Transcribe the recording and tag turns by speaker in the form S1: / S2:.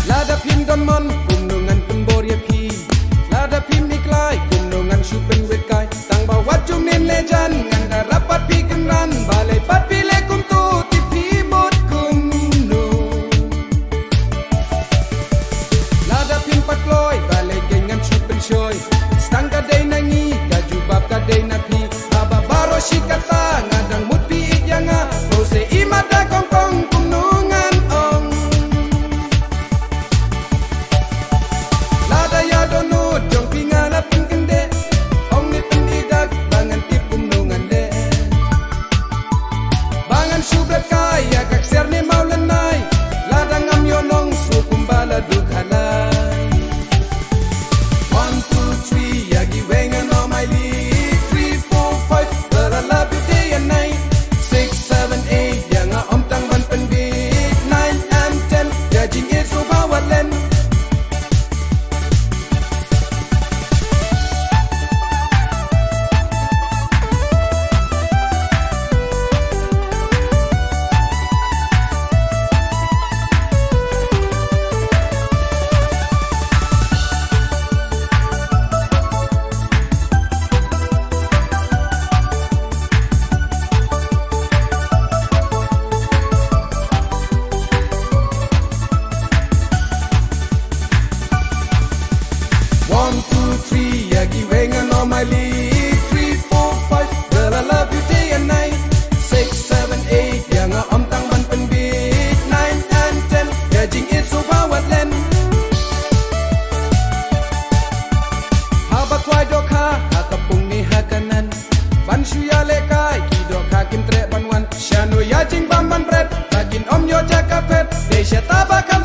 S1: Lada pin gaman gunungan pemboria pi Lada pin iklai gunungan syupen wekai Tang bawat jumin lejan nganda rapat pi kenran Balai pat pile kum tu tipi bot gunung Lada pin pakloi balai gengan syupen syoy Stang kadai nangi gaju bab kadai napi Aba baro shikata ngadang mut pi ikyanga Rose imada kongkong gunungan ong Lada ya donut jong pingana pingkende Ong ni pendidak bangan tipum nungan de Bangan subrat kaya kak ser ni mau lenai Lada ngam yonong sukum bala duk halai 1, 2, 3 yagi wengan on my league 3, 4, 5 but I love you day and night 6, 7, 8 yang om tang ban penbit 9 and 10 ya jing itu bawat len One, two, three, yagi wengan on my league 3, 4, 5, girl I love you day and night 6, 7, 8, yang om tang ban penbit 9 and 10, ya jing it so bawat len Haba kwai dokha, hakapung ni hakanan Ban shuya lekai, ki dokha kim tre ban wan Shanu ya jing bam ban bret, takin om yo jakapet Desha tabakam